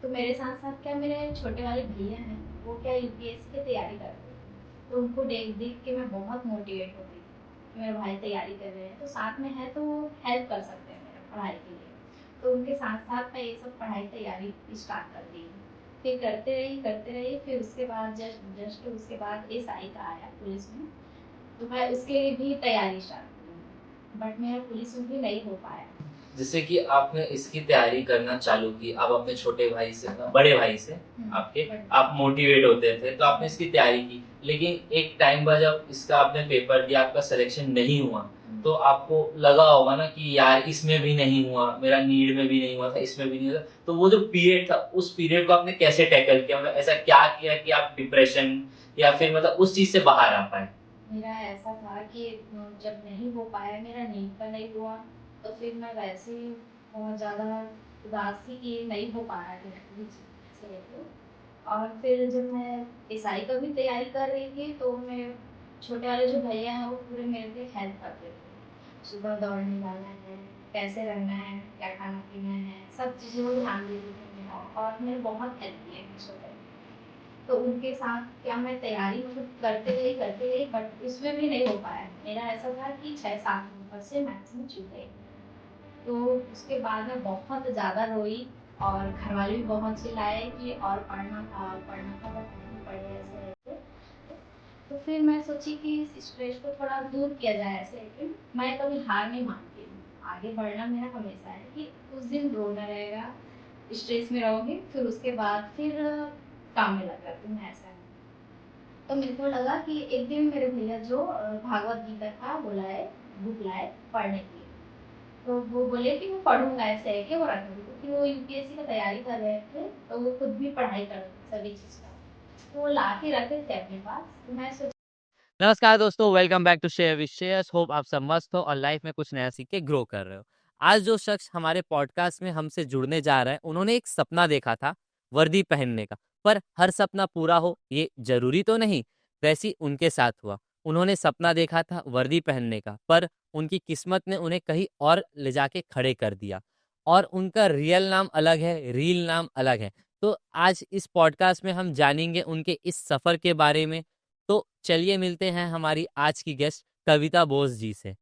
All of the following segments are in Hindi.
तो मेरे साथ-साथ क्या मेरे छोटे वाले भैया हैं, वो क्या यूपीएससी की तैयारी करते हैं। तो उनको देख-देख के मैं बहुत मोटिवेट होती थी, कि मेरे भाई तैयारी कर रहे हैं, तो साथ में है तो वो हेल्प कर सकते हैं मेरे पढ़ाई के लिए। तो उनके साथ-साथ मैं ये सब पढ़ाई तैयारी स्टार्ट कर दी। फिर करते रही, फिर उसके बाद जस्ट जस्ट उसके बाद एसआई का आया पुलिस में, तो मैं उसके लिए भी तैयारी स्टार्ट की। बट मेरा पुलिस में भी नहीं हो पाया। जैसे कि आपने इसकी तैयारी करना चालू की, आप अपने छोटे भाई से बड़े भाई से आपके आप मोटिवेट होते थे, तो आपने इसकी तैयारी की। लेकिन एक टाइम बाद जब इसका आपने पेपर दिया, आपका सिलेक्शन नहीं हुआ, तो आपको लगा होगा ना कि यार इसमें भी नहीं हुआ, मेरा नीड में भी नहीं हुआ था, इसमें भी नहीं हुआ था। तो वो जो पीरियड था, उस पीरियड को आपने कैसे टैकल किया? मतलब ऐसा क्या किया कि आप डिप्रेशन या फिर मतलब उस चीज़ से बाहर आ पाए? मेरा ऐसा था कि जब नहीं हो पाया, मेरा नीट का नहीं हुआ, तो फिर मैं वैसे ही बहुत ज़्यादा उदास थी कि नहीं हो पा रहा है से लेके। और फिर जब मैं एसआई का भी तैयारी कर रही थी, तो मेरे छोटे वाले जो भैया हैं वो पूरे मेरे लिए हेल्प करते थे। सुबह दौड़ने जाना है, कैसे रहना है, क्या खाना पीना है, सब चीज़ें वो ध्यान देते थे मेरा, और मेरे बहुत हेल्प की है छोटे। तो उनके साथ क्या मैं तैयारी मतलब करते गई बट उसमें भी नहीं हो पाया। मेरा ऐसा था कि 6-7 नंबर से मैक्सिमम चूक गई। तो उसके बाद मैं बहुत ज़्यादा रोई, और घरवाले भी बहुत चिल्लाए कि और पढ़ना था बट नहीं पढ़े ऐसे-ऐसे। तो फिर मैं सोची कि इस स्ट्रेस को थोड़ा दूर किया जाए ऐसे करके। मैं कभी हार नहीं मानती हूँ। आगे बढ़ना मेरा हमेशा है कि कुछ दिन रोना रहेगा, स्ट्रेस में रहोगे, फिर उसके बाद फिर काम में लग जाती हूँ, ऐसा है। तो मेरे को लगा कि एक दिन मेरे भैया जो भागवत गीता का वो लाए, बुक लाए पढ़ने के लिए। तो वो बोले कि मैं पढ़ूँगा, ऐसे है कि वो रख दी, क्योंकि वो यूपीएससी का तैयारी कर रहे थे, तो वो खुद भी पढ़ाई करते थे सभी चीज़ का। तो वो ला के रखे थे अपने पास, तो मैं सोची। नमस्कार दोस्तों, welcome back to share with shares. Hope आप सब मस्त हो और लाइफ में कुछ नया सीख के ग्रो कर रहे हो। आज जो शख्स हमारे पॉडकास्ट में हमसे जुड़ने जा रहा है, उन्होंने एक सपना देखा था वर्दी पहनने का। पर हर सपना पूरा हो ये जरूरी तो नहीं, वैसी उनके साथ हुआ। उन्होंने सपना देखा था वर्दी पहनने का, पर उनकी किस्मत ने उन्हें कहीं और ले जाके खड़े कर दिया। और उनका रियल नाम अलग है, रील नाम अलग है। तो आज इस पॉडकास्ट में हम जानेंगे उनके इस सफर के बारे में। तो चलिए मिलते हैं हमारी आज की गेस्ट कविता बोस जी से।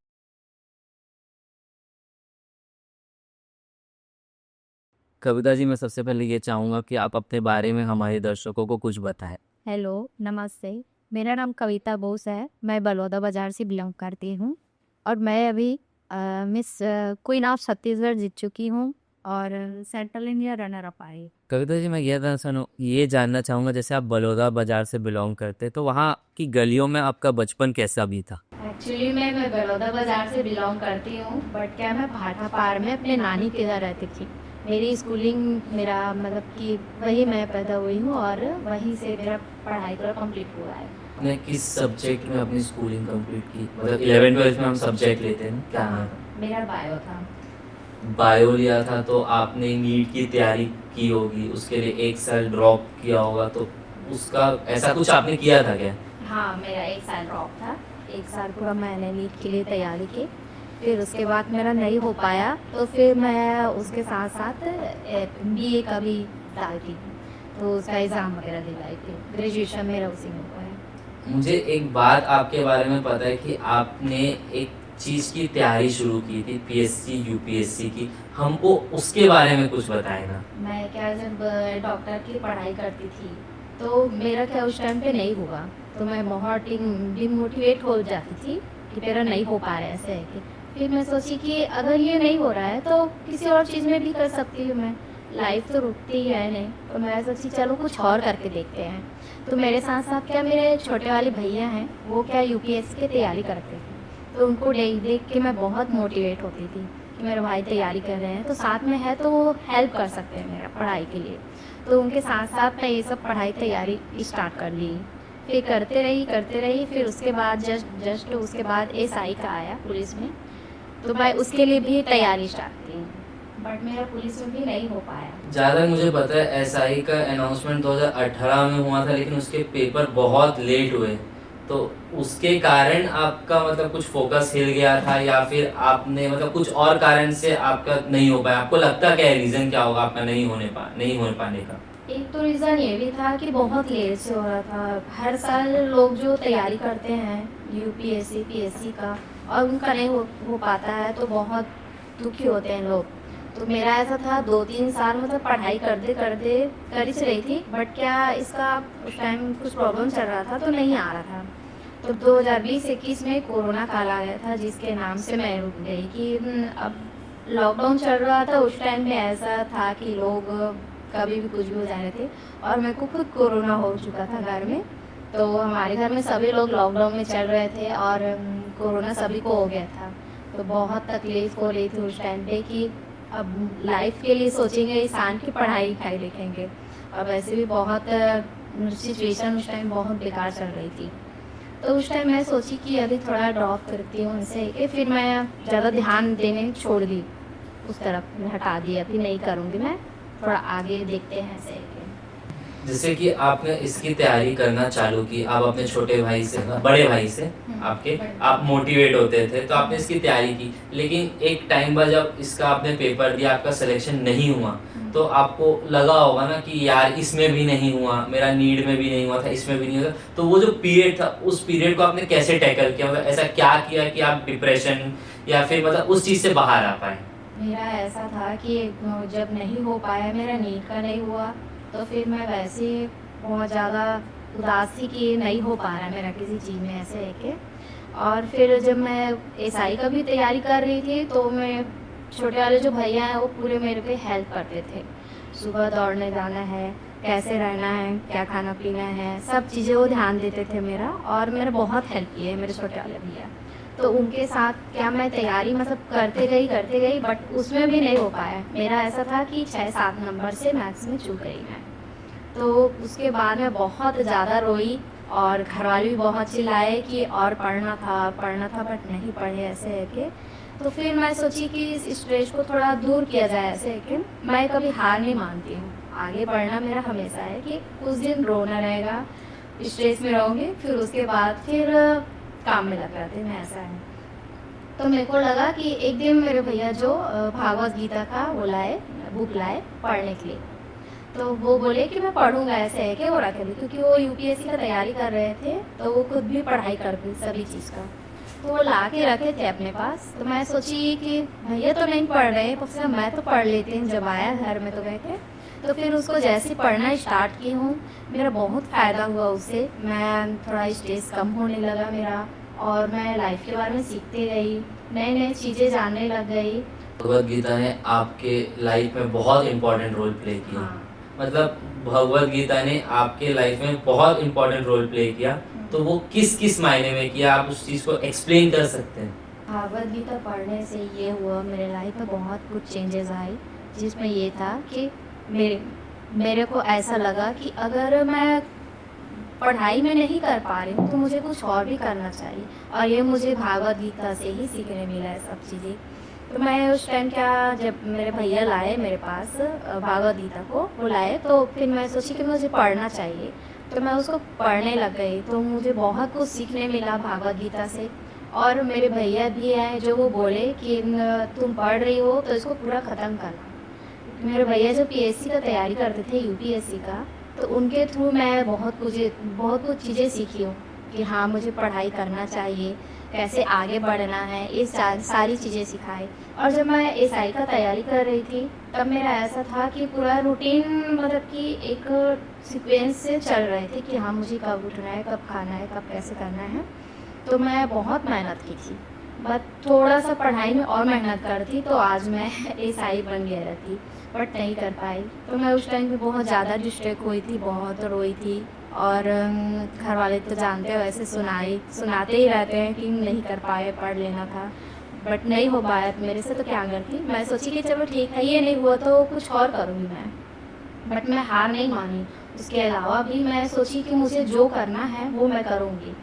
कविता जी, मैं सबसे पहले ये चाहूँगा कि आप अपने बारे में हमारे दर्शकों को कुछ बताएं। हेलो, नमस्ते। मेरा नाम कविता बोस है। मैं बलौदा बाज़ार से बिलॉन्ग करती हूँ और मैं अभी मिस क्वीन ऑफ छत्तीसगढ़ जीत चुकी हूँ और सेंट्रल इंडिया रनर अप आई। कविता जी, मैं ये जानना चाहूँगा, जैसे आप बलौदा बाजार से बिलोंग करते, तो वहाँ की गलियों में आपका बचपन कैसा भी था? एक्चुअली मैं बलौदा बाज़ार से बिलॉन्ग करती हूँ, बट क्या मैं भाटापार में अपने नानी के घर रहती थी। मेरी स्कूलिंग मेरा मतलब कि वहीं मैं पैदा हुई हूँ और वहीं से मेरा पढ़ाई पूरा कंप्लीट हुआ है। आपने किस सब्जेक्ट में अपनी स्कूलिंग कंप्लीट की? मतलब 11th-12th में हम सब्जेक्ट लेते हैं ना, क्या नाम था? मेरा बायो था। बायो लिया था, तो आपने नीट की तैयारी की होगी, उसके लिए 1 साल ड्रॉप किया होगा, तो उसका ऐसा कुछ आपने किया था क्या? हाँ, मेरा 1 साल ड्रॉप था। 1 साल पूरा मैंने नीट के लिए तैयारी की। फिर उसके बाद मेरा नहीं हो पाया, तो फिर मैं उसके साथ-साथ बीए का भी डाल दी, तो उसका एग्ज़ाम वगैरह दिलाई थी। ग्रेजुएशन मेरा उसी में हुआ है। मुझे एक बात आपके बारे में पता है कि आपने एक चीज़ की तैयारी शुरू की थी, पीएससी यूपीएससी की। हमको उसके बारे में कुछ बताएं ना। मैं क्या जब डॉक्टर की पढ़ाई करती थी, तो मेरा क्या उस टाइम पे नहीं हुआ, तो मैं बहुत डिमोटिवेट हो जाती थी कि मेरा नहीं हो पा रहा है, ऐसे है कि। फिर मैं सोची कि अगर ये नहीं हो रहा है तो किसी और चीज़ में भी कर सकती हूँ मैं, लाइफ तो रुकती ही है नहीं। तो मैं सोची चलो कुछ और करके देखते हैं। तो मेरे साथ साथ क्या मेरे छोटे वाले भैया हैं, वो क्या यूपीएससी की तैयारी करते थे, तो उनको देख देख के मैं बहुत मोटिवेट होती थी कि मेरे भाई तैयारी कर रहे हैं, तो साथ में है तो वो हेल्प कर सकते हैं मेरा पढ़ाई के लिए। तो उनके साथ साथ मैं ये सब पढ़ाई तैयारी स्टार्ट कर ली। फिर करते रही, फिर उसके बाद जस्ट उसके बाद एसआई का आया पुलिस में, तो मैं उसके लिए भी तैयारी स्टार्ट की, बट मेरा पुलिस में भी नहीं हो पाया। ज़्यादा मुझे पता है एसआई का अनाउंसमेंट 2018 में हुआ था, लेकिन उसके पेपर बहुत लेट हुए। तो उसके कारण आपका मतलब कुछ फोकस हिल गया था, या फिर आपने मतलब कुछ और कारण से आपका नहीं हो पाया? आपको लगता क्या है, रीजन क्या होगा आपका नहीं हो पाने का? एक तो रीज़न ये भी था कि बहुत लेट से हो रहा था। हर साल लोग जो तैयारी करते हैं यूपीएससी, पीएससी का, और उनका नहीं हो पाता है तो बहुत दुखी होते हैं लोग। तो मेरा ऐसा था 2-3 साल मतलब पढ़ाई करते करते कर ही रही थी, बट क्या इसका उस टाइम कुछ प्रॉब्लम चल रहा था तो नहीं आ रहा था। तो 2020-21 में कोरोना काल आ गया था, जिसके नाम से मैं रुक गई कि अब लॉकडाउन चल रहा था। उस टाइम में ऐसा था कि लोग कभी भी कुछ भी हो जा रहे थे, और मेरे को खुद कोरोना हो चुका था घर में। तो हमारे घर में सभी लोग लॉकडाउन में चल रहे थे और कोरोना सभी को हो गया था। तो बहुत तकलीफ़ हो रही थी उस टाइम पे कि अब लाइफ के लिए सोचेंगे, इंसान की पढ़ाई लिखाई देखेंगे, और वैसे भी बहुत सिचुएशन उस टाइम बहुत बेकार चल रही थी। तो उस टाइम मैं सोची कि अभी थोड़ा ड्रॉप करती हूँ इनसे, कि फिर मैं ज़्यादा ध्यान देने छोड़ दी, उस तरफ हटा दी, अभी नहीं करूँगी मैं, थोड़ा आगे देखते हैं ऐसे। जैसे कि आपने इसकी तैयारी करना चालू की, आप अपने छोटे भाई से, बड़े भाई से आपके आप मोटिवेट होते थे, तो आपने इसकी तैयारी की, लेकिन एक टाइम बाद जब इसका आपने पेपर दिया, आपका सिलेक्शन नहीं हुआ, तो आपको लगा होगा ना कि यार इसमें भी नहीं हुआ, मेरा नीड में भी नहीं हुआ था, इसमें भी नहीं हुआ था। तो वो जो पीरियड था, उस पीरियड को आपने कैसे टैकल किया? मतलब ऐसा क्या किया कि आप डिप्रेशन या फिर मतलब उस चीज़ से बाहर आ पाए? मेरा ऐसा था कि जब नहीं हो पाया, मेरा नीट का नहीं हुआ, तो फिर मैं वैसे बहुत ज़्यादा उदास थी कि नहीं हो पा रहा मेरा किसी चीज़ में, ऐसे है कि। और फिर जब मैं एसआई का भी तैयारी कर रही थी, तो मैं छोटे वाले जो भैया हैं वो पूरे मेरे पे हेल्प करते थे। सुबह दौड़ने जाना है, कैसे रहना है, क्या खाना पीना है, सब चीज़ें वो ध्यान देते थे मेरा, और मेरा बहुत हेल्प किए मेरे छोटे वाले भैया। तो उनके साथ क्या मैं तैयारी मतलब करते गई, बट उसमें भी नहीं हो पाया। मेरा ऐसा था कि 6-7 नंबर से मैथ्स में चूक गई मैं। तो उसके बाद मैं बहुत ज़्यादा रोई, और घरवाले भी बहुत चिल्लाए कि और पढ़ना था बट नहीं पढ़े, ऐसे है कि। तो फिर मैं सोची कि इस स्ट्रेस को थोड़ा दूर किया जाए, ऐसे है कि मैं कभी हार नहीं मानती हूँ। आगे बढ़ना मेरा हमेशा है कि कुछ दिन रोना रहेगा, स्ट्रेस में रहूँगी, फिर उसके बाद फिर काम में लग जाते हैं, ऐसा है। तो मेरे को लगा कि एक दिन मेरे भैया जो भागवत गीता का वो लाए, बुक लाए पढ़ने के लिए। तो वो बोले कि मैं पढ़ूंगा, ऐसे है कि वो रखे थे, क्योंकि वो यूपीएससी का तैयारी कर रहे थे, तो वो खुद भी पढ़ाई करते थे सभी चीज़ का। तो वो ला के रखे थे अपने पास। तो मैं सोची कि भैया तो नहीं पढ़ रहे, तो मैं तो पढ़ लेती हूँ। जब आया घर में तो गए थे, तो फिर उसको जैसे पढ़ना स्टार्ट की हूँ, मेरा बहुत फ़ायदा हुआ उससे। मैं थोड़ा स्ट्रेस कम होने लगा मेरा, और मैं लाइफ के बारे में सीखती गई, नई नई चीज़ें जानने लग गई। भगवद गीता ने आपके लाइफ में बहुत इम्पोर्टेंट रोल प्ले किया। हाँ। मतलब भगवद गीता ने आपके लाइफ में बहुत इम्पोर्टेंट रोल प्ले किया, तो वो किस किस मायने में किया, आप उस चीज़ को एक्सप्लेन कर सकते हैं? भागवत गीता पढ़ने से ये हुआ, मेरे लाइफ में बहुत कुछ चेंजेस आए, जिसमें ये था कि मेरे को ऐसा लगा कि अगर मैं पढ़ाई में नहीं कर पा रही हूँ तो मुझे कुछ और भी करना चाहिए, और ये मुझे भागवत गीता से ही सीखने मिला है सब चीज़ें। तो मैं उस टाइम क्या, जब मेरे भैया लाए मेरे पास भागवत गीता को, वो लाए, तो फिर मैं सोची कि मुझे पढ़ना चाहिए, तो मैं उसको पढ़ने लग गई। तो मुझे बहुत कुछ सीखने मिला भागवत गीता से। और मेरे भैया भी हैं जो वो बोले कि तुम पढ़ रही हो तो इसको पूरा ख़त्म करना। मेरे भैया जो पीएससी का तैयारी करते थे, यूपीएससी का, तो उनके थ्रू मैं बहुत कुछ चीज़ें सीखी हूँ कि हाँ मुझे पढ़ाई करना चाहिए, कैसे आगे बढ़ना है, ये सारी चीज़ें सिखाई। और जब मैं एसआई का तैयारी कर रही थी, तब मेरा ऐसा था कि पूरा रूटीन मतलब कि एक सीक्वेंस से चल रहे थे कि हाँ मुझे कब उठना है, कब खाना है, कब कैसे करना है। तो मैं बहुत मेहनत की थी, बट थोड़ा सा पढ़ाई में और मेहनत करती तो आज मैं एसआई बन गया रहती, बट नहीं कर पाई। तो मैं उस टाइम पे बहुत ज़्यादा डिस्ट्रैक्ट हुई थी, बहुत रोई थी। और घर वाले तो जानते हो वैसे सुनाते ही रहते हैं कि नहीं कर पाए, पढ़ लेना था, बट नहीं हो पाया तो मेरे से तो क्या करती। मैं सोची कि चलो ठीक है, ये नहीं हुआ तो कुछ और करूँगी मैं, बट मैं हार नहीं मानी। उसके अलावा भी मैं सोची कि मुझे जो करना है वो मैं करूँगी।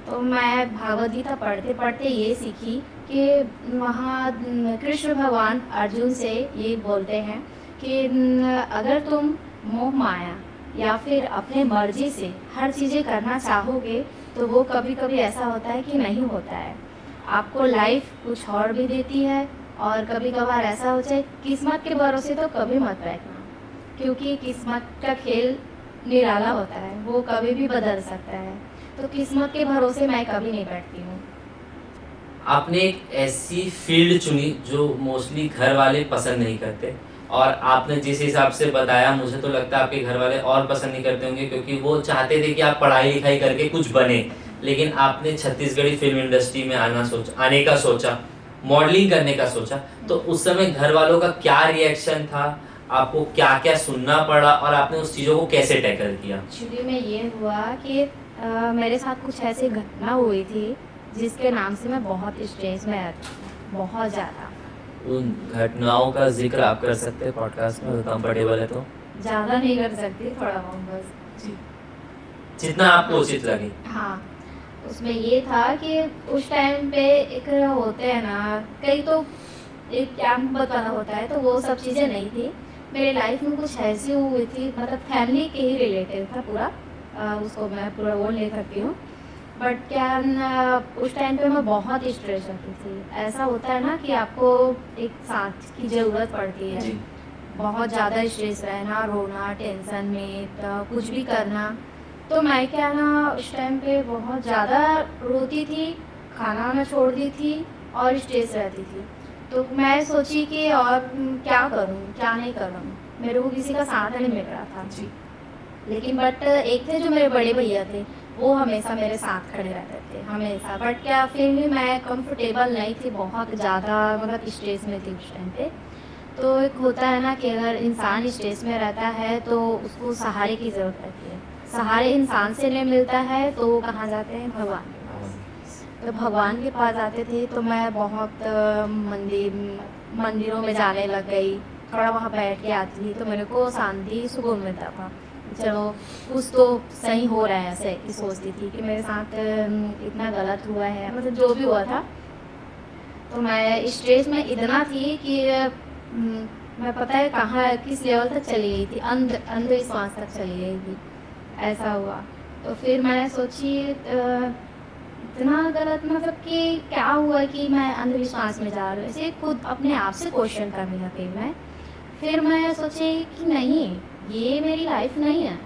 तो मैं भागवत गीता पढ़ते पढ़ते ये सीखी कि वहाँ कृष्ण भगवान अर्जुन से ये बोलते हैं कि अगर तुम मोह माया या फिर अपने मर्जी से हर चीज़ें करना चाहोगे तो वो कभी कभी ऐसा होता है कि नहीं होता है। आपको लाइफ कुछ और भी देती है और कभी कभार ऐसा हो जाए, किस्मत के भरोसे तो कभी मत बैठना, क्योंकि किस्मत का खेल निराला होता है, वो कभी भी बदल सकता है। तो किस्मत के भरोसे मैं कभी नहीं बैठती हूँ। आपने एक ऐसी फील्ड चुनी जो मोस्टली घर वाले पसंद नहीं करते, और आपने जिस हिसाब से बताया मुझे तो लगता है आपके घर वाले और पसंद नहीं करते होंगे, क्योंकि वो चाहते थे कि आप पढ़ाई लिखाई करके कुछ बने, लेकिन आपने छत्तीसगढ़ी फिल्म इंडस्ट्री में आने का सोचा, मॉडलिंग करने का सोचा। तो उस समय घर वालों का क्या रिएक्शन था, आपको क्या क्या सुनना पड़ा और आपने उस चीज़ों को कैसे टैकल किया? एक्चुअली में ये हुआ कि मेरे साथ कुछ ऐसी घटना हुई थी जिसके नाम से मैं बहुत स्ट्रेस में रहती थी, बहुत ज़्यादा। उन घटनाओं का जिक्र आप कर सकते हैं पॉडकास्ट में, कंफर्टेबल है तो? ज़्यादा नहीं कर सकती, थोड़ा बहुत बस। जी, जितना आपको उचित लगे। हाँ, उसमें ये था कि उस टाइम पे एक होते हैं ना, कई तो एक कैंप बताना होता है, तो वो सब चीज़ें नहीं थी। मेरे लाइफ में कुछ ऐसी हुई थी, मतलब फैमिली के ही रिलेटेड था पूरा, उसको मैं पूरा बोल नहीं सकती हूँ। बट क्या उस टाइम पे मैं बहुत स्ट्रेस होती थी। ऐसा होता है ना कि आपको एक साथ की ज़रूरत पड़ती है, जी। बहुत ज़्यादा स्ट्रेस रहना, रोना, टेंशन में तो कुछ भी करना। तो मैं क्या ना उस टाइम पे बहुत ज़्यादा रोती थी, खाना वाना छोड़ दी थी और स्ट्रेस रहती थी। तो मैं सोची कि और क्या करूँ, क्या नहीं करूँ, मेरे को किसी का साथ नहीं मिल रहा था। जी। लेकिन बट एक थे जो मेरे बड़े भैया थे, वो हमेशा मेरे साथ खड़े रहते थे, हमेशा। बट क्या फिर भी मैं कंफर्टेबल नहीं थी, बहुत ज़्यादा मतलब स्ट्रेस में थी उस टाइम पे। तो एक होता है ना कि अगर इंसान स्ट्रेस में रहता है तो उसको सहारे की ज़रूरत रहती है। सहारे इंसान से नहीं मिलता है तो वो कहाँ जाते हैं, भगवान के पास। तो भगवान के पास जाते थे, तो मैं बहुत मंदिरों में जाने लग गई, थोड़ा वहाँ बैठ के आती थी तो मेरे को शांति सुकून मिलता था। चलो कुछ तो सही हो रहा है, ऐसे कि सोचती थी कि मेरे साथ इतना गलत हुआ है, मतलब जो भी हुआ था। तो मैं स्ट्रेस में इतना थी कि मैं पता है कहाँ किस लेवल तक चली गई थी, अंधविश्वास तक चली गई थी, ऐसा हुआ। तो फिर मैं सोची इतना गलत, मतलब कि क्या हुआ कि मैं अंधविश्वास में जा रही हूँ, ऐसे खुद अपने आप से क्वेश्चन करने लगी मैं। फिर मैं सोची कि नहीं, ये मेरी लाइफ नहीं है,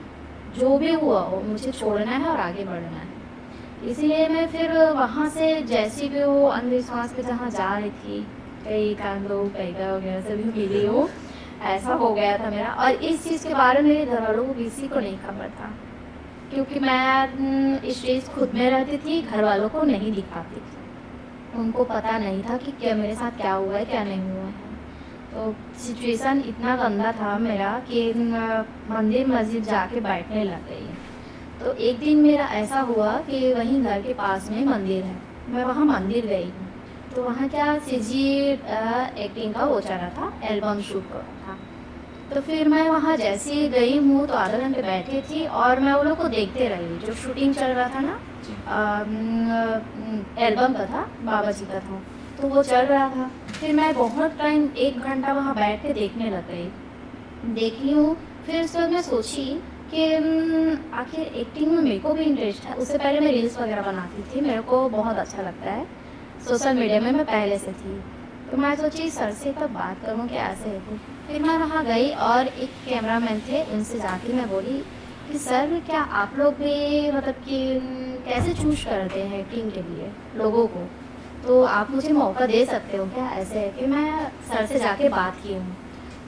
जो भी हुआ हो मुझे छोड़ना है और आगे बढ़ना है। इसीलिए मैं फिर वहाँ से जैसी भी वो अंधविश्वास पे जहाँ जा रही थी, कई कांडो पैदा वगैरह से भी मिली हूँ, ऐसा हो गया था मेरा। और इस चीज़ के बारे में मेरे घर वालों को किसी को नहीं खबर था, क्योंकि मैं स्टेज खुद में रहती थी, घर वालों को नहीं दिखाती थी, उनको पता नहीं था कि क्या मेरे साथ क्या हुआ है, क्या नहीं हुआ है। तो सिचुएशन इतना गंदा था मेरा कि मंदिर मस्जिद जाके बैठने लग गई। तो एक दिन मेरा ऐसा हुआ कि वहीं घर के पास में मंदिर है, मैं वहाँ मंदिर गई हूँ। तो वहाँ क्या सीजी एक्टिंग का वो चल रहा था, एल्बम शूट कर रहा था। तो फिर मैं वहाँ जैसे ही गई हूँ तो आधा घंटे बैठी थी और मैं वो लोग को देखते रही, जो शूटिंग चल रहा था ना, एल्बम का था, बाबा जी का था, तो वो चल रहा था। फिर मैं बहुत टाइम 1 घंटा वहाँ बैठ के देखने लग गई, देखी हूँ। फिर उस वक्त मैं सोची कि आखिर एक्टिंग में मेरे को भी इंटरेस्ट है। उससे पहले मैं रील्स वगैरह बनाती थी, मेरे को बहुत अच्छा लगता है, सोशल मीडिया में मैं पहले से थी। तो मैं सोची सर से तब बात करूँ कि ऐसे है। फिर मैं वहाँ गई और एक कैमरामैन थे, उनसे जाके मैं बोली कि सर क्या आप लोग भी मतलब कि कैसे चूज करते हैं एक्टिंग के लिए लोगों को, तो आप मुझे मौका दे सकते हो क्या, ऐसे है कि मैं सर से जाके बात की हूँ।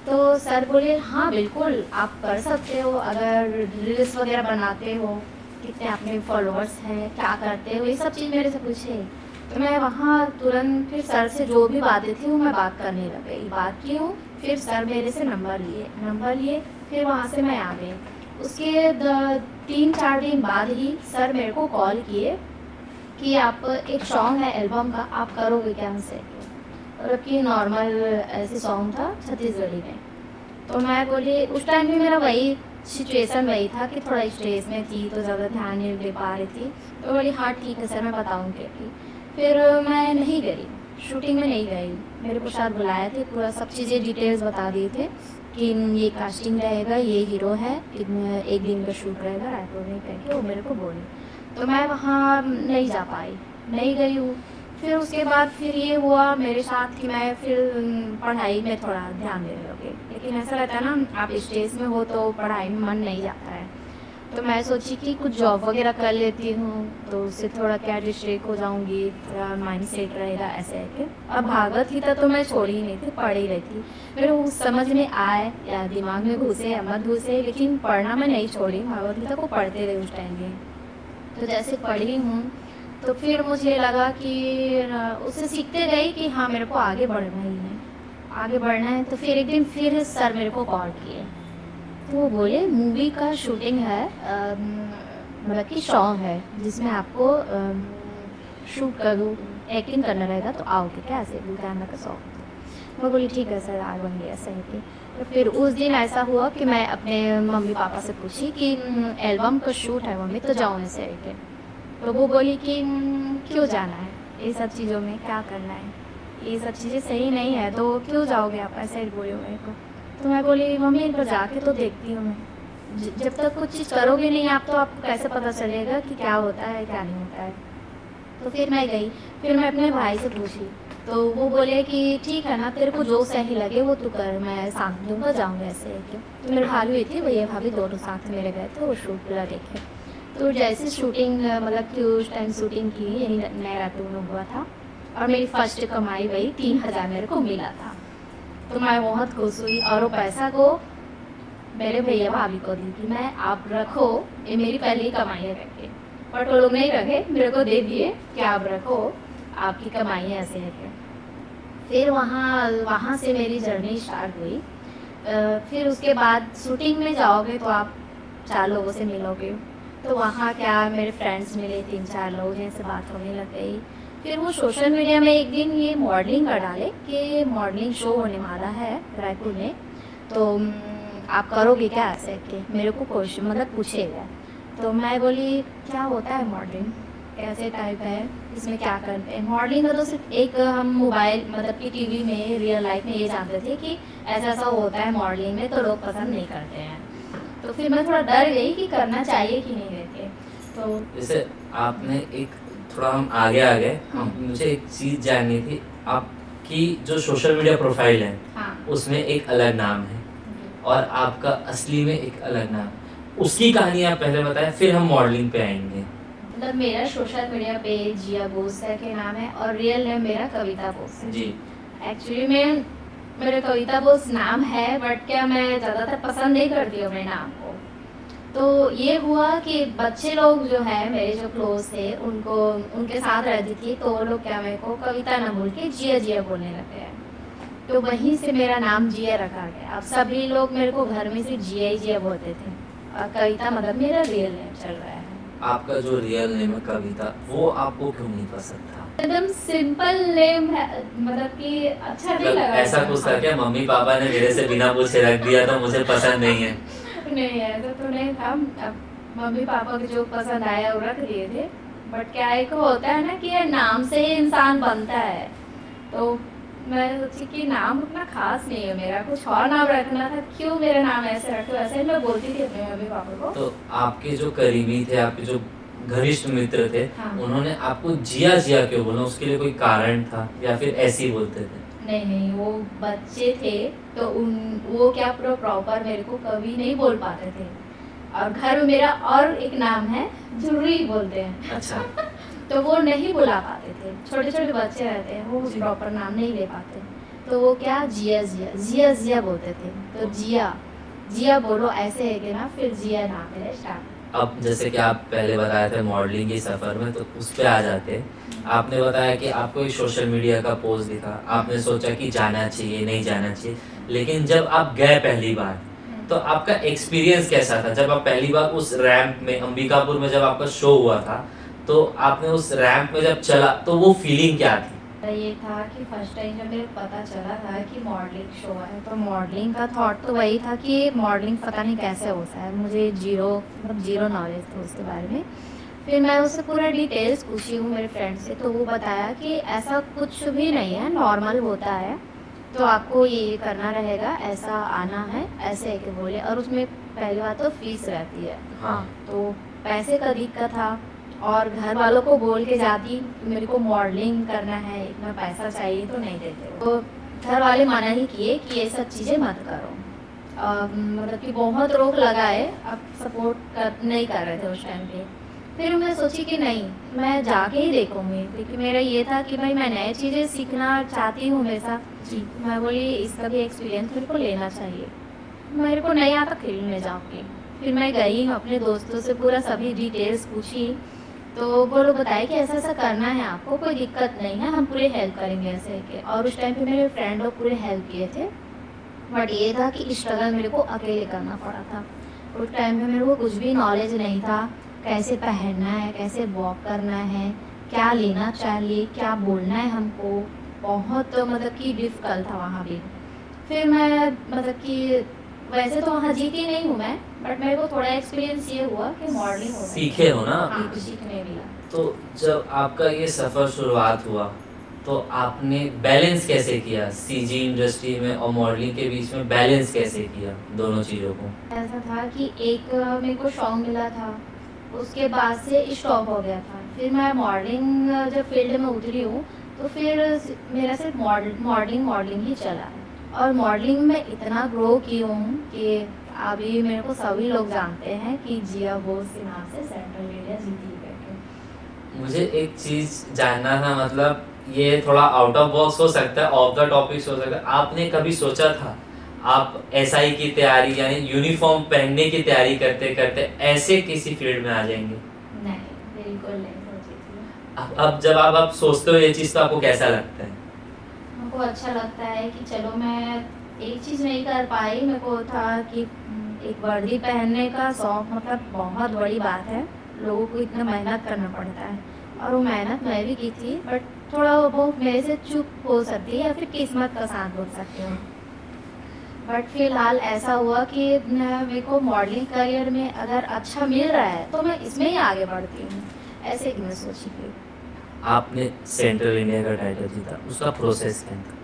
तो सर बोले हाँ बिल्कुल आप कर सकते हो, अगर रील्स वगैरह बनाते हो, कितने अपने फॉलोअर्स हैं, क्या करते हो, ये सब चीज़ मेरे से पूछे। तो मैं वहाँ तुरंत फिर सर से जो भी बातें थी वो मैं बात करने लग गई, बात की हूँ। फिर सर मेरे से नंबर लिए, फिर वहाँ से मैं आ गई। उसके 3-4 दिन बाद ही सर मेरे को कॉल किए कि आप एक सॉन्ग है एल्बम का, आप करोगे क्या हमसे, मतलब कि नॉर्मल ऐसे सॉन्ग था छत्तीसगढ़ी में। तो मैं बोली, उस टाइम भी मेरा वही सिचुएशन वही था कि थोड़ा स्ट्रेस में थी तो ज़्यादा ध्यान नहीं दे पा रही थी। तो बोली हाँ ठीक है सर मैं बताऊँगी। फिर मैं नहीं गई, शूटिंग में नहीं गई, मेरे को शायद बुलाए थे, पूरा सब चीज़ें डिटेल्स बता दिए थे कि ये कास्टिंग रहेगा, ये हीरो है, एक दिन का शूट रहेगा रायपुर में करके वो मेरे को बोली। तो मैं वहाँ नहीं जा पाई, नहीं गई हूँ। फिर उसके बाद फिर ये हुआ मेरे साथ कि मैं फिर पढ़ाई में थोड़ा ध्यान देने लगी। लेकिन ऐसा रहता है ना, आप स्टेज में हो तो पढ़ाई में मन नहीं जाता है। तो मैं सोची कि कुछ जॉब वगैरह कर लेती हूँ तो उससे थोड़ा क्या डिस्ट्रैक्ट हो जाऊँगी, थोड़ा माइंड सेट रहेगा ऐसे है कि। अब भागवत गीता तो मैं छोड़ ही नहीं थी, पढ़ ही रही थी। मेरे को समझ में आए या दिमाग में घुसे या मत घुसे, लेकिन पढ़ना मैं नहीं छोड़ी, भागवत गीता को पढ़ते रहे उस टाइम में। तो जैसे पढ़ी हूँ तो फिर मुझे लगा कि उससे सीखते गई कि हाँ मेरे को आगे बढ़ना ही है, आगे बढ़ना है। तो फिर एक दिन फिर सर मेरे को कॉल किए, तो वो बोले मूवी का शूटिंग है, मतलब कि सॉन्ग है जिसमें आपको शूट करूँ, एक्टिंग करना रहेगा, तो आओगे क्या? ऐसे गाना का सॉन्ग। मैं बोली ठीक है सर आ जाऊँगी ऐसे है कि। तो फिर उस दिन ऐसा हुआ कि मैं अपने मम्मी पापा से पूछी कि एल्बम का शूट है मम्मी, तो जाऊँ ऐसे है कि। तो वो बोली कि क्यों जाना है, ये सब चीज़ों में क्या करना है, ये सब चीज़ें सही नहीं है, तो क्यों जाओगे आप, ऐसे ही बोले मेरे को। तो मैं बोली मम्मी इनको जाके तो देखती हूँ मैं, जब तक कुछ चीज़ करोगे नहीं आप तो आपको कैसे पता चलेगा कि क्या होता है क्या नहीं होता है। तो फिर मैं गई, फिर मैं अपने भाई से पूछी, तो वो बोले कि ठीक है ना, तेरे को जो सही लगे वो तू कर, मैं साथ दूँगा, जाऊँगा ऐसे है कि। तो मेरे भाभी हुई थी, भैया भाभी दोनों साथ मेरे गए थे वो शूट पूरा देखे। तो जैसे शूटिंग मतलब कि उस टाइम शूटिंग की यही नया रायपुर में हुआ था, और मेरी फर्स्ट कमाई वही 3000 मेरे को मिला था। तो मैं बहुत खुश हुई और वो पैसा को मेरे भैया भाभी को दी कि मैं आप रखो, ये मेरी पहली कमाई है करके। बट वो लोग नहीं रखे, मेरे को दे दिए कि आप रखो, आपकी कमाई है ऐसे है। फिर वहाँ से मेरी जर्नी स्टार्ट हुई। फिर उसके बाद शूटिंग में जाओगे तो आप 4 लोगों से मिलोगे, तो वहाँ क्या मेरे फ्रेंड्स मिले 3-4 लोग जिनसे बात होने लग गई। फिर वो सोशल मीडिया में एक दिन ये मॉडलिंग का डाले कि मॉडलिंग शो होने वाला है रायपुर में, तो आप करोगे क्या ऐसे के, मेरे को क्वेश्चन मतलब पूछेगा। तो मैं बोली क्या होता है मॉडलिंग, कैसे टाइप है, इसमें क्या करते हैं। मॉडलिंग का तो सिर्फ एक हम मोबाइल मतलब कि टीवी में रियल लाइफ में ये जानते थे कि ऐसा ऐसा होता है मॉडलिंग में, तो लोग पसंद नहीं करते हैं। तो फिर मैं थोड़ा डर गई कि करना चाहिए कि नहीं करके। तो जैसे आपने एक थोड़ा हम आगे आ गए, मुझे एक चीज़ जाननी थी, आपकी जो सोशल मीडिया प्रोफाइल है हाँ उसमें एक अलग नाम है और आपका असली में एक अलग नाम, उसकी कहानी आप पहले बताएं फिर हम मॉडलिंग पे आएंगे। मतलब मेरा सोशल मीडिया पे जिया बोस के नाम है और रियल नेम मेरा कविता बोस है। जी एक्चुअली में मेरा कविता बोस नाम है, बट क्या मैं ज़्यादातर पसंद नहीं करती हूँ अपने नाम को। तो ये हुआ कि बच्चे लोग जो है मेरे जो क्लोज थे उनको उनके साथ रहती थी, तो वो लोग क्या मेरे को कविता ना बोल के जिया जिया बोलने लगते हैं। तो वहीं से मेरा नाम जिया रखा गया। अब सभी लोग मेरे को घर में सिर्फ जिया ही जिया बोलते थे, और कविता मतलब मेरा रियल नेम चल रहा है। आपका जो रियल नेम है कविता, वो आपको क्यों नहीं पसंद था? एकदम सिंपल नेम है, मतलब कि अच्छा नहीं मतलब लगा। ऐसा कुछ था क्या, मम्मी पापा ने मेरे से बिना पूछे रख दिया तो मुझे पसंद नहीं है? नहीं ऐसा तो नहीं था। अब मम्मी पापा को जो पसंद आया वो रख लिए थे, बट क्या एक होता है ना कि ये नाम से ही इंसान बनता है। तो मैं सोची कि नाम उतना खास नहीं है मेरा, कुछ और नाम रखना था, क्यों मेरा नाम ऐसे रखो, ऐसे मैं बोलती थी अपने मम्मी पापा को। तो आपके जो करीबी थे, आपके जो घनिष्ठ मित्र थे, हाँ। उन्होंने आपको जिया जिया क्यों बोला? उसके लिए कोई कारण था या फिर ऐसे ही बोलते थे? नहीं नहीं, वो बच्चे थे तो वो क्या प्रॉपर मेरे को कभी नहीं बोल पाते थे। और घर में मेरा और एक नाम है जुर्री बोलते हैं। अच्छा। तो वो नहीं बुला पाते थे, छोटे छोटे बच्चे रहते हैं वो जी। प्रॉपर नाम नहीं ले पाते, तो वो क्या जिया जिया जिया जिया बोलते थे। तो जिया जिया बोलो ऐसे है कि ना, फिर जिया नाम मेरा स्टार्ट। अब जैसे कि आप पहले बताए थे मॉडलिंग के सफ़र में, तो उस पे आ जाते हैं। आपने बताया कि आपको एक सोशल मीडिया का पोस्ट दिखा, आपने सोचा कि जाना चाहिए नहीं जाना चाहिए, लेकिन जब आप गए पहली बार तो आपका एक्सपीरियंस कैसा था? जब आप पहली बार उस रैंप में अंबिकापुर में जब आपका शो हुआ था, तो आपने उस रैंप में जब चला तो वो फीलिंग क्या थी? ये था कि फर्स्ट टाइम जब मेरे को पता चला था कि मॉडलिंग शो है, तो मॉडलिंग का थॉट तो वही था कि मॉडलिंग पता नहीं कैसे होता है, मुझे जीरो नॉलेज था उसके बारे में। फिर मैं उससे पूरा डिटेल्स पूछी हूँ मेरे फ्रेंड से, तो वो बताया कि ऐसा कुछ भी नहीं है, नॉर्मल होता है, तो आपको ये करना रहेगा, ऐसा आना है, ऐसे है कि बोले। और उसमें पहली बात तो फीस रहती है। हाँ। तो पैसे का दिक्कत था, और घर वालों को बोल के जाती मेरे को मॉडलिंग करना है, इतना पैसा चाहिए, तो नहीं देते। तो घर वाले मना ही किए कि ये सब चीज़ें मत करो। मतलब कि बहुत रोक लगाए, अब सपोर्ट नहीं कर रहे थे उस टाइम पे। फिर मैं सोची कि नहीं, मैं जाके ही देखूँगी, क्योंकि मेरा ये था कि भाई मैं नई चीज़ें सीखना चाहती हूँ हमेशा। जी। मैं बोली इसका भी एक्सपीरियंस मेरे को लेना चाहिए। मेरे को नहीं आता फील्ड में जाके। फिर मैं गई अपने दोस्तों से पूरा सभी डिटेल्स पूछी, तो वो लोग बताए कि ऐसा ऐसा करना है आपको, कोई दिक्कत नहीं है, हम पूरे हेल्प करेंगे ऐसे के। और उस टाइम पे मेरे फ्रेंड लोग पूरे हेल्प किए थे। बट ये था कि स्ट्रगल मेरे को अकेले करना पड़ा था। उस टाइम पे मेरे को कुछ भी नॉलेज नहीं था, कैसे पहनना है, कैसे वॉक करना है, क्या लेना चाहिए, क्या बोलना है हमको। बहुत मतलब कि डिफ़िकल्ट था वहाँ भी। फिर मैं मतलब कि वैसे तो वहाँ जीती नहीं हूँ मैं, बट मेरे को थोड़ा एक्सपीरियंस ये हुआ कि मॉडलिंग हो गई। सीखे हो ना आप? हाँ, सीखने मिला। तो जब आपका ये सफ़र शुरुआत हुआ तो आपने बैलेंस कैसे किया, सीजी इंडस्ट्री में और मॉडलिंग के बीच में बैलेंस कैसे किया दोनों चीज़ों को? ऐसा था कि एक मेरे को शौक मिला था, उसके बाद से स्टॉप हो गया था। फिर मैं मॉडलिंग जब फील्ड में उतरी हूँ, तो फिर मेरा सिर्फ मॉडलिंग ही चला है। और मॉडलिंग में इतना ग्रो की हूँ कि अभी मेरे को सभी लोग जानते हैं कि जिया बोस के नाम से सेंट्रल इंडिया जीती करके। मुझे एक चीज़ जानना था, मतलब ये थोड़ा आउट ऑफ बॉक्स हो सकता है, ऑफ द टॉपिक्स हो सकता है। आपने कभी सोचा था आप एसआई की तैयारी यानी यूनिफॉर्म पहनने की तैयारी करते करते ऐसे किसी फील्ड में आ जाएंगे? नहीं, बिल्कुल नहीं सोची थी। अब जब आप सोचते हो ये चीज़ तो आपको कैसा लगता है? हमको अच्छा लगता है कि चलो मैं एक चीज़ नहीं कर पाई। मेरे को था कि एक वर्दी पहनने का शौक मतलब बहुत बड़ी बात है। लोगों को इतना मेहनत करना पड़ता है, और वो मेहनत मैं भी की थी, बट थोड़ा बहुत मेरे से चूक हो सकती है या फिर किस्मत का साथ बोल सकते हो। बट फिलहाल ऐसा हुआ कि मेरे को मॉडलिंग करियर में अगर अच्छा मिल रहा है तो मैं इसमें ही आगे बढ़ती हूँ, ऐसे कि मैं सोची थी। आपने सेंट्रल इंडिया का टाइटल जीता, उसका प्रोसेस क्या था?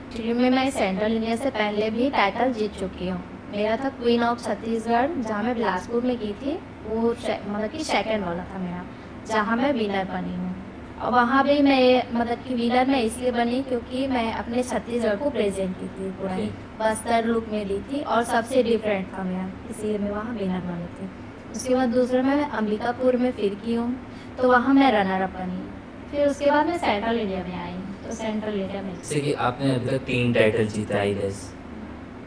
एक्चुअली में मैं सेंट्रल इंडिया से पहले भी टाइटल जीत चुकी हूँ। मेरा था क्वीन ऑफ छत्तीसगढ़, जहाँ मैं बिलासपुर में की थी। वो मतलब कि सेकंड वाला था मेरा, जहाँ मैं विनर बनी हूँ। और वहाँ भी मैं मतलब कि विनर मैं इसलिए बनी क्योंकि मैं अपने छत्तीसगढ़ को प्रेजेंट की थी, पूरा ही बस्तर लुक में दी थी, और सबसे डिफरेंट था मेरा, इसलिए मैं वहाँ विनर बनी थी। उसके बाद दूसरा मैं अंबिकापुर में फिर की हूँ, तो वहाँ मैं रनर अप बनी। फिर उसके बाद मैं सेंट्रल इंडिया में आई, तो सेंट्रल इंडिया में जैसे कि आपने अभी तक 3 टाइटल जीता आई गेस।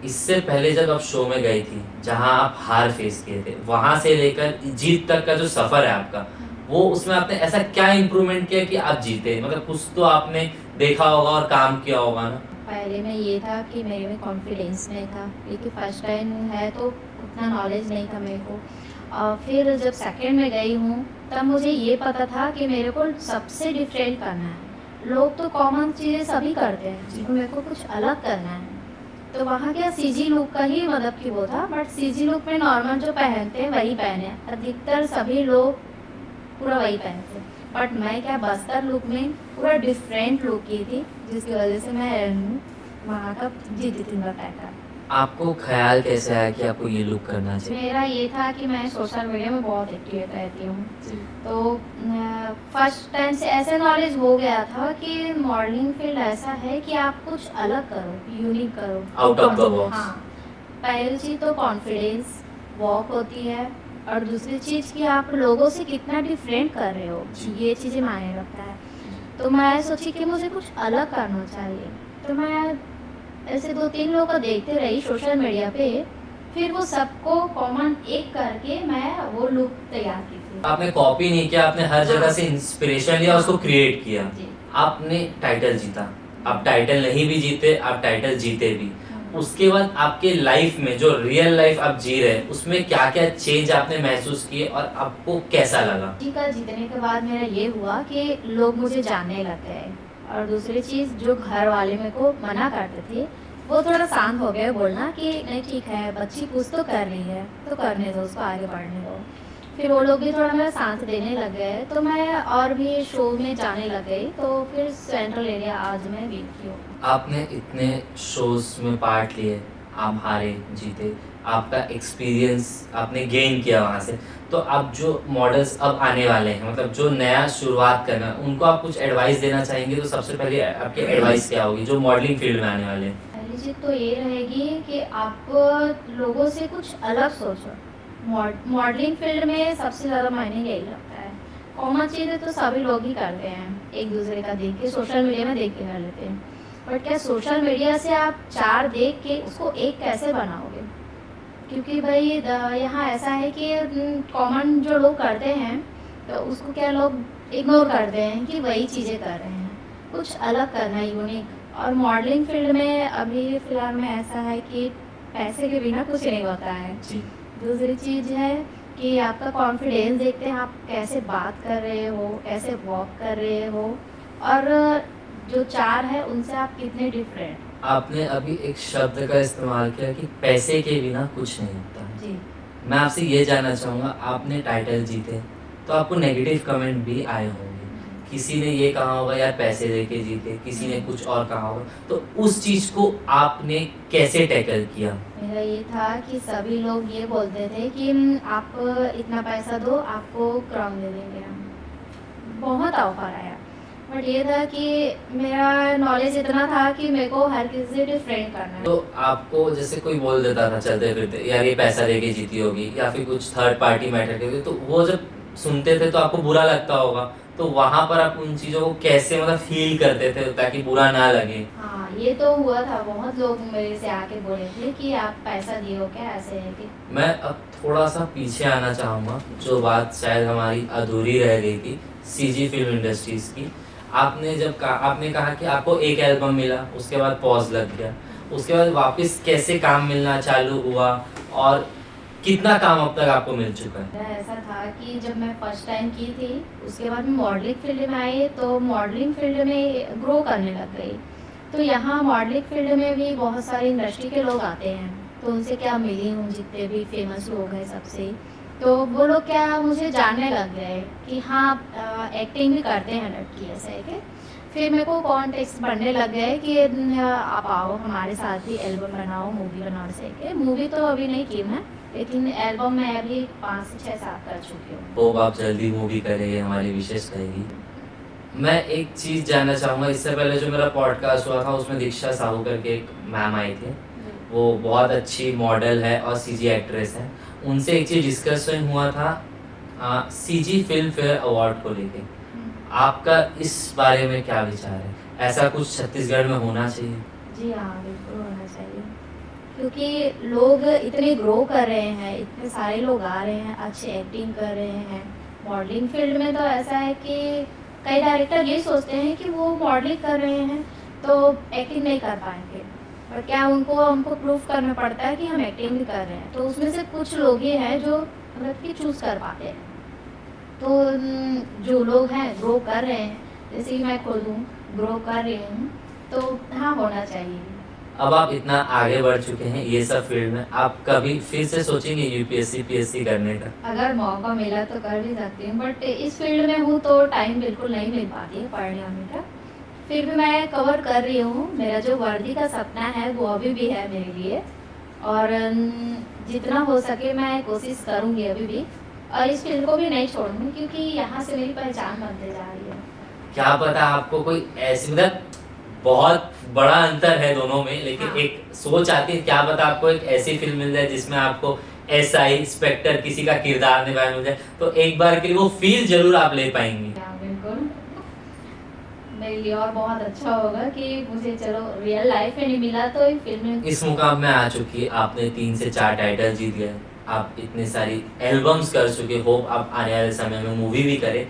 इससे पहले जब आप शो में गई थी जहां आप हार फेस किए थे, वहां से लेकर जीत तक का जो सफर है आपका, वो उसमें आपने ऐसा क्या इम्प्रूवमेंट किया कि आप जीते? मतलब कुछ तो आपने देखा होगा और काम किया होगा ना? पहले में ये था कि मेरे में कॉन्फिडेंस नहीं था, क्योंकि फर्स्ट टाइम है तो उतना नॉलेज नहीं था मेरे को। और फिर जब सेकंड में गई हूँ, तब मुझे ये पता था कि मेरे को सबसे डिफरेंट करना है। लोग तो कॉमन चीज़ें सभी करते हैं, मेरे को कुछ अलग करना है। तो वहाँ क्या सीजी लुक का ही मतलब कि वो था, बट सीजी लुक में नॉर्मल जो पहनते हैं वही पहने, अधिकतर सभी लोग पूरा वही पहनते। बट मैं क्या बस्तर लुक में पूरा डिफरेंट लुक की थी, जिसकी वजह से मैं वहाँ का जीती थी मेरा टाइटल। आपको ख्याल कैसे आया कि आपको ये लुक करना चाहिए? मेरा ये था कि मैं सोशल मीडिया में बहुत एक्टिव रहती हूँ, तो फर्स्ट टाइम से ऐसे नॉलेज हो गया था कि मॉडलिंग फील्ड ऐसा है कि आप कुछ अलग करो, यूनिक करो, आउट ऑफ द बॉक्स। हाँ, पहली चीज़ तो कॉन्फिडेंस वॉक होती है, और दूसरी चीज़ कि आप लोगों से कितना डिफरेंट कर रहे हो, ये चीज़ें मायने रखता है। तो मैं सोची कि मुझे कुछ अलग करना चाहिए, तो मैं ऐसे 2-3 लोगों को देखते रही सोशल मीडिया पे, फिर वो सबको कॉमन एक करके मैं वो लुक तैयार की थी। आपने कॉपी नहीं किया, आपने हर जगह से इंस्पिरेशन लिया, उसको क्रिएट किया। जी। आपने टाइटल जीता, आप टाइटल नहीं भी जीते, आप टाइटल जीते भी। उसके बाद आपके लाइफ में जो रियल लाइफ आप जी रहे हैं, उसमें क्या क्या चेंज आपने महसूस किए और आपको कैसा लगा? जी का जीतने के बाद मेरा ये हुआ कि लोग मुझे जानने लग गए, और दूसरी चीज़ जो घर वाले मेरे को मना करते थे वो थोड़ा शांत हो गए, बोलना कि नहीं ठीक है, बच्ची कुछ तो कर रही है तो करने दो उसको, आगे बढ़ने दो। फिर वो लोग भी थोड़ा मेरा साथ देने लग गए, तो मैं और भी शो में जाने लग गई, तो फिर सेंट्रल एरिया आज मैं विन हूँ। आपने इतने शोज में पार्ट लिए, आप हारे जीते, आपका एक्सपीरियंस आपने गेन किया वहाँ से, तो अब जो मॉडल्स अब आने वाले हैं, मतलब जो नया शुरुआत करना है, उनको आप कुछ एडवाइस देना चाहेंगे, तो सबसे पहले आपकी एडवाइस क्या होगी जो मॉडलिंग फील्ड में आने वाले हैं? पहली चीज़ तो ये रहेगी कि आप लोगों से कुछ अलग सोचो। मॉडलिंग फील्ड में सबसे ज़्यादा मायने यही रखता है। कॉमन चीज़ें तो सभी लोग ही करते हैं, एक दूसरे का देख के, सोशल मीडिया में देख के कर लेते हैं, बट क्या सोशल मीडिया से आप 4 देख के उसको एक कैसे बनाओगे? क्योंकि भाई यहाँ ऐसा है कि कॉमन जो लोग करते हैं तो उसको क्या लोग इग्नोर करते हैं कि वही चीज़ें कर रहे हैं। कुछ अलग करना है, यूनिक। और मॉडलिंग फील्ड में अभी फ़िलहाल में ऐसा है कि पैसे के बिना कुछ नहीं होता है। जी। दूसरी चीज़ है कि आपका कॉन्फिडेंस देखते हैं, आप कैसे बात कर रहे हो, कैसे वॉक कर रहे हो, और जो 4 है उनसे आप कितने डिफरेंट। आपने अभी एक शब्द का इस्तेमाल किया कि पैसे के बिना कुछ नहीं होता। जी। मैं आपसे ये जानना चाहूँगा, आपने टाइटल जीते तो आपको नेगेटिव कमेंट भी आए होंगे, किसी ने ये कहा होगा यार पैसे देके जीते, किसी ने कुछ और कहा होगा, तो उस चीज़ को आपने कैसे टैकल किया? मेरा ये था कि सभी लोग ये बोलते थे कि आप इतना पैसा दो, आपको क्राउन दे देंगे हम। बहुत ऑफर आया, बट ये था कि मेरा नॉलेज इतना था कि मेरे को हर किसी से डिफरेंट करना है। तो आपको जैसे कोई बोल देता था चलते फिरते यार ये पैसा देके जीती होगी, या फिर कुछ थर्ड पार्टी मैटर करती, तो वो जब सुनते थे तो आपको बुरा लगता होगा, तो वहाँ पर आप उन चीज़ों को कैसे मतलब फील करते थे ताकि बुरा ना लगे? हाँ, ये तो हुआ था, बहुत लोग मेरे से आके बोले थे कि आप पैसा दिए हो क्या, ऐसे है कि। मैं अब थोड़ा सा पीछे आना चाहूँगा, जो बात शायद हमारी अधूरी रह गई थी सीजी फिल्म इंडस्ट्रीज़ की। आपने कहा कि आपको एक एल्बम मिला, उसके बाद पॉज लग गया, उसके बाद वापस कैसे काम मिलना चालू हुआ, और कितना काम अब तक आपको मिल चुका है? मेरा ऐसा था कि जब मैं फर्स्ट टाइम की थी, उसके बाद मैं मॉडलिंग फील्ड में आई, तो मॉडलिंग फील्ड में ग्रो करने लग गई। तो यहाँ मॉडलिंग फील्ड में भी बहुत सारे इंडस्ट्री के लोग आते हैं, तो उनसे क्या मिली हूँ, जितने भी फेमस लोग हैं सबसे, तो वो लोग क्या मुझे जानने लग गए कि हाँ एक्टिंग भी करते हैं लड़की, ऐसा है कि। फिर मेरे को कॉन्टेक्स्ट बढ़ने लग गए कि आप आओ हमारे साथ भी एल्बम बनाओ, मूवी बनाओ, से के। मूवी तो अभी नहीं की मैं, लेकिन एल्बम मैं अभी 5 से 6 साल कर चुकी हूँ। होप आप जल्दी मूवी करेंगे, हमारी विशेष रहेगी। मैं एक चीज़ जानना चाहूँगा, इससे पहले जो मेरा पॉडकास्ट हुआ था उसमें दीक्षा साहू करके एक मैम आई थी, वो बहुत अच्छी मॉडल है और सीजी एक्ट्रेस है। उनसे एक चीज़ डिस्कशन हुआ था सीजी फिल्म फेयर अवार्ड को लेके। आपका इस बारे में क्या विचार है? ऐसा कुछ छत्तीसगढ़ में होना चाहिए? जी हाँ, बिल्कुल होना चाहिए, क्योंकि लोग इतने ग्रो कर रहे हैं, इतने सारे लोग आ रहे हैं, अच्छी एक्टिंग कर रहे हैं। मॉडलिंग फील्ड में तो ऐसा है कि कई डायरेक्टर ये सोचते हैं कि वो मॉडलिंग कर रहे हैं तो एक्टिंग नहीं कर पाएंगे, और क्या उनको हमको प्रूफ करना पड़ता है कि हम एक्टिंग भी कर रहे हैं। तो उसमें से कुछ लोग ही हैं जो मतलब कि चूज़ कर पाते हैं। तो जो लोग हैं ग्रो कर रहे हैं, जैसे कि मैं खुद हूँ, ग्रो कर रही हूँ, तो हाँ होना चाहिए। अब आप इतना आगे बढ़ चुके हैं ये सब फील्ड में, आप कभी फिर से सोचेंगे यूपीएससी पीएससी करने का? अगर मौका मिला तो कर भी सकती हूँ, बट इस फील्ड में हूँ तो टाइम बिल्कुल नहीं मिल पाती है पढ़ने आने का। फिर भी मैं कवर कर रही हूँ। मेरा जो वर्दी का सपना है वो अभी भी है मेरे लिए, और जितना हो सके मैं कोशिश करूँगी अभी भी, और इस फील्ड को भी नहीं छोड़ूंगी, क्योंकि यहाँ से मेरी पहचान बनते जा रही है। क्या पता आपको कोई ऐसी, मतलब बहुत बड़ा अंतर है दोनों में, लेकिन हाँ। एक सोच आती है, क्या पता आपको एक ऐसी फिल्म मिल जाए जिसमें आपको एसआई इंस्पेक्टर किसी का किरदार निभाया मिल जाए, तो एक बार के लिए वो फील जरूर आप ले पाएंगी। बिल्कुल, मेरे लिए और बहुत अच्छा होगा कि मुझे चलो रियल लाइफ में नहीं मिला तो एक फिल्म में। इस मुकाम में आ चुकी है, आपने 3 से 4 टाइटल जीत गए, आप इतनी सारी एल्बम्स कर चुके, होप आप आने वाले समय में मूवी भी करें।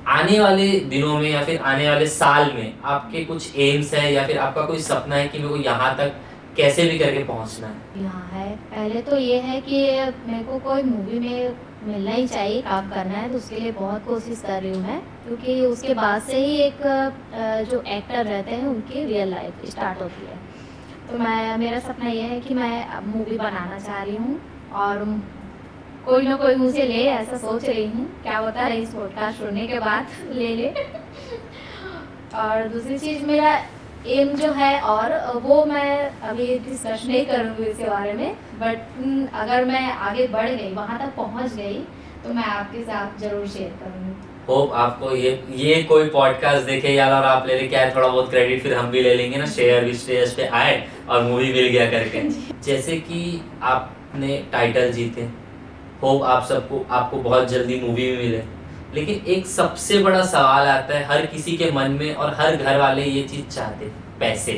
आने वाले दिनों में या फिर आने वाले साल में आपके कुछ एम्स है, या फिर आपका कोई सपना है कि मेरे को यहाँ तक कैसे भी करके पहुँचना है? यहाँ है, पहले तो ये है कि मेरे को कोई मूवी में मिलना ही चाहिए, काम करना है, तो उसके लिए बहुत कोशिश कर रही हूँ मैं, क्योंकि उसके बाद से ही एक जो एक्टर रहते हैं उनकी रियल लाइफ स्टार्ट होती है। तो मेरा सपना ये है कि मैं मूवी बनाना चाह रही हूँ, और कोई ना कोई मुझे ले, ऐसा सोच रही हूँ, क्या होता है इस पॉडकास्ट सुनने के बाद ले। और दूसरी चीज़ मेरा एम जो है, और वो मैं अभी डिस्कस नहीं करूँगी इसके बारे में, बट अगर मैं आगे बढ़ गई, वहाँ तक पहुँच गई, तो मैं आपके साथ ज़रूर शेयर करूँगी। होप आपको ये कोई पॉडकास्ट देखे यार और आप ले ले, क्या है थोड़ा बहुत क्रेडिट फिर हम भी ले लेंगे ना, शेयर विश्लेष पे आए और मूवी मिल गया करके। जैसे कि आपने टाइटल जीते, होप आपको बहुत जल्दी मूवी भी मिले, लेकिन एक सबसे बड़ा सवाल आता है हर किसी के मन में और हर घर वाले ये चीज़ चाहते, पैसे।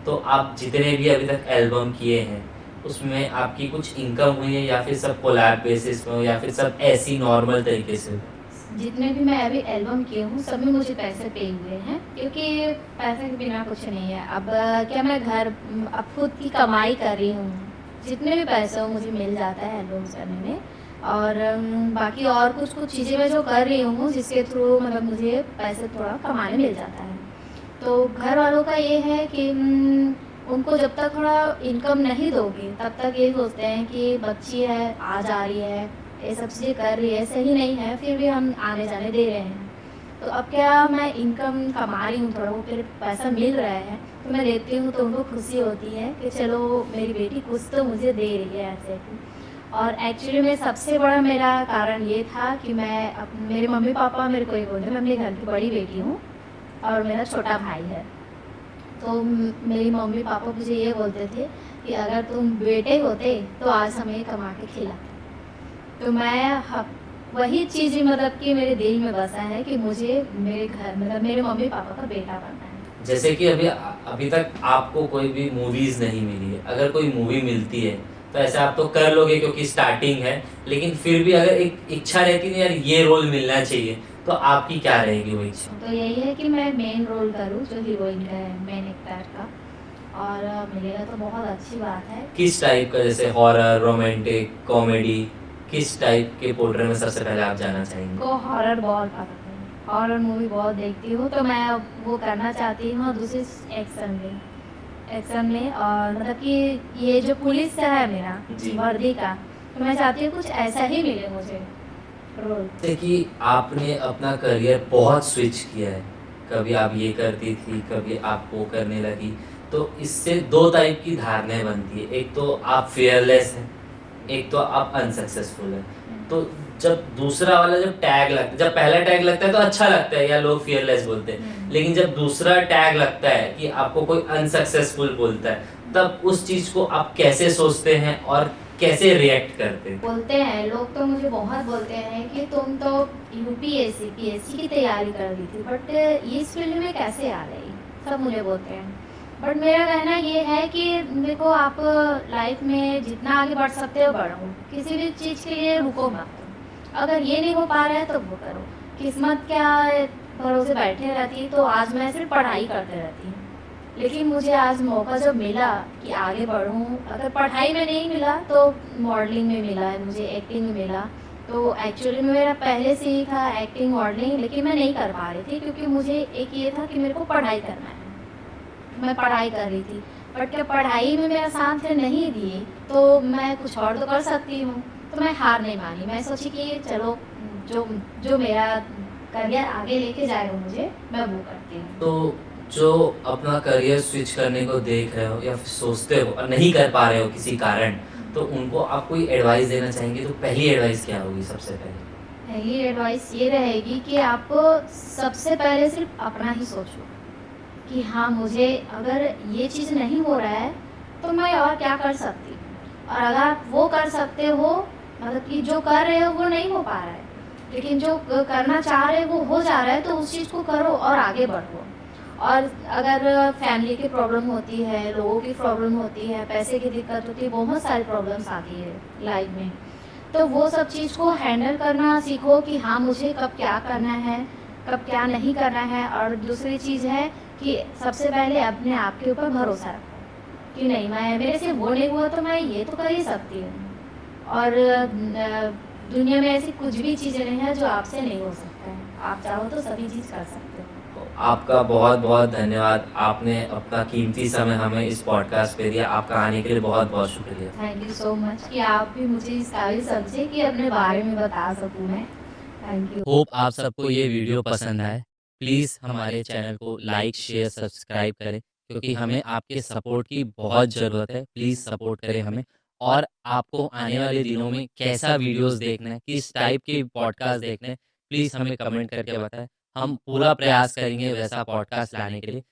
तो आप जितने भी अभी तक एल्बम किए हैं उसमें आपकी कुछ इनकम हुई है, या फिर सब कोलैब बेसिस में हो, या फिर सब ऐसी नॉर्मल तरीके से? जितने भी मैं अभी एल्बम किए हूँ सब में मुझे पैसे पे हुए हैं, क्योंकि पैसे के बिना कुछ नहीं है। अब क्या मैं अब खुद की कमाई कर रही हूँ, जितने भी पैसे हो मुझे मिल जाता है एल्बम्स करने में। और बाकी और कुछ चीज़ें मैं जो कर रही हूँ जिसके थ्रू मतलब मुझे पैसे थोड़ा कमाने मिल जाता है। तो घर वालों का ये है कि उनको जब तक थोड़ा इनकम नहीं दोगे तब तक ये सोचते हैं कि बच्ची है, आ जा रही है, ये सब चीज़ें कर रही है, सही नहीं है, फिर भी हम आने जाने दे रहे हैं। तो अब क्या मैं इनकम कमा रही हूँ, थोड़ा वो फिर पैसा मिल रहा है तो मैं देती हूँ, तो उनको खुशी होती है कि चलो मेरी बेटी कुछ तो मुझे दे रही है ऐसे। और एक्चुअली में सबसे बड़ा मेरा कारण ये था कि मेरे मम्मी पापा मेरे को ये बोलते, मैं अपने घर की बड़ी बेटी हूँ और मेरा छोटा भाई है। तो मेरी मम्मी पापा मुझे ये बोलते थे कि अगर तुम बेटे होते तो आज हमें कमा के खिलाते। तो मैं वही चीज़ मतलब कि मेरे दिल में बसा है कि मुझे मेरे घर मतलब मेरे मम्मी पापा का बेटा बनना है। जैसे कि अभी तक आपको कोई भी मूवीज़ नहीं मिली है, अगर कोई मूवी मिलती है तो ऐसे आप तो कर लोगे क्योंकि स्टार्टिंग है, लेकिन फिर भी अगर एक इच्छा रहती है यार ये रोल मिलना चाहिए, तो आपकी क्या रहेगी वो इच्छा? तो यही है कि मैं मेन रोल करूँ जो हीरोइन का है, मेन एक्टर का, और मिलेगा तो बहुत अच्छी बात है। किस टाइप का, जैसे हॉरर, रोमांटिक, कॉमेडी, किस टाइप के पोर्ट्रेट में सबसे पहले आप जाना चाहेंगे? को हॉरर बहुत पसंद है, हॉरर मूवी बहुत देखती हूँ, तो मैं वो करना चाहती हूँ। दूसरी एक्शन में और मतलब कि ये जो पुलिस का है मेरा वर्दी का, तो मैं चाहती हूँ कुछ ऐसा ही मिले मुझे रोल। जैसे कि आपने अपना करियर बहुत स्विच किया है, कभी आप ये करती थी, कभी आप वो करने लगी, तो इससे दो टाइप की धारणाएं बनती है, एक तो आप फेयरलेस हैं, एक तो आप अनसक्सेसफुल है। तो जब दूसरा वाला जब टैग लगता है, जब पहला टैग लगता है तो अच्छा लगता है या लोग फेयरलेस बोलते हैं, लेकिन जब दूसरा टैग लगता है कि आपको कोई अनसक्सेसफुल बोलता है, तब उस चीज को आप कैसे सोचते हैं और कैसे रिएक्ट करते हैं? बोलते हैं लोग, तो मुझे बहुत बोलते हैं कि तुम तो यूपीएससी पीएससी की तैयारी कर रही थी, बट इस फील्ड में कैसे आ गई, सब मुझे बोलते हैं। बट मेरा कहना ये है कि देखो, आप लाइफ में जितना आगे बढ़ सकते हो बढ़ो, किसी भी चीज़ के लिए रुको मत। अगर ये नहीं हो पा रहा है तो वो करो। किस्मत क्या भरोसे बैठे रहती, तो आज मैं सिर्फ पढ़ाई करते रहती हूँ, लेकिन मुझे आज मौका जब मिला कि आगे बढ़ूँ, अगर पढ़ाई में नहीं मिला तो मॉडलिंग में मिला है, मुझे एक्टिंग में मिला। तो एक्चुअली मेरा पहले से ही था एक्टिंग मॉडलिंग, लेकिन मैं नहीं कर पा रही थी क्योंकि मुझे एक ये था कि मेरे को पढ़ाई करना है। मैं पढ़ाई कर रही थी, बट क्या पढ़ाई में मेरा साथ नहीं दिए तो मैं कुछ और तो कर सकती हूँ। तो मैं हार नहीं मानी, मैं सोची कि चलो जो मेरा करियर आगे लेके जाएगा मुझे, मैं वो करती हूँ। तो जो अपना करियर स्विच करने को देख रहे हो या फिर सोचते हो और नहीं कर पा रहे हो किसी कारण, तो उनको आप कोई एडवाइस देना चाहेंगे, तो पहली एडवाइस क्या होगी? सबसे पहली एडवाइस ये रहेगी कि आप सबसे पहले सिर्फ अपना ही सोचो कि हाँ, मुझे अगर ये चीज़ नहीं हो रहा है तो मैं और क्या कर सकती हूँ। और अगर आप वो कर सकते हो, मतलब कि जो कर रहे हो वो नहीं हो पा रहा है, लेकिन जो करना चाह रहे हो वो हो जा रहा है, तो उस चीज़ को करो और आगे बढ़ो। और अगर फैमिली की प्रॉब्लम होती है, लोगों की प्रॉब्लम होती है, पैसे की दिक्कत होती है, बहुत सारी प्रॉब्लम्स आती है लाइफ में, तो वो सब चीज़ को हैंडल करना सीखो कि हाँ, मुझे कब क्या करना है, कब क्या नहीं करना है। और दूसरी चीज़ है कि सबसे पहले अपने आप के ऊपर भरोसा रखो कि नहीं, मेरे से वो नहीं हुआ तो मैं ये तो कर ही सकती हूँ। और दुनिया में ऐसी कुछ भी चीज़ें नहीं है जो आपसे नहीं हो सकता है, आप चाहो तो सभी चीज़ कर सकते हो। आपका बहुत बहुत धन्यवाद। आपने अपना कीमती समय हमें इस पॉडकास्ट पे दिया। आपका आने के लिए बहुत बहुत शुक्रिया। थैंक यू सो मच कि आप भी मुझे इस काबिल समझे कि अपने बारे में बता सकूं मैं। Thank you. होप आप सबको ये वीडियो पसंद आए। प्लीज़ हमारे चैनल को लाइक शेयर सब्सक्राइब करें, क्योंकि हमें आपके सपोर्ट की बहुत ज़रूरत है। प्लीज़ सपोर्ट करें हमें। और आपको आने वाले दिनों में कैसा वीडियोस देखना है, किस टाइप के पॉडकास्ट देखना है, प्लीज़ हमें कमेंट करके बताएं। हम पूरा प्रयास करेंगे वैसा पॉडकास्ट लाने के लिए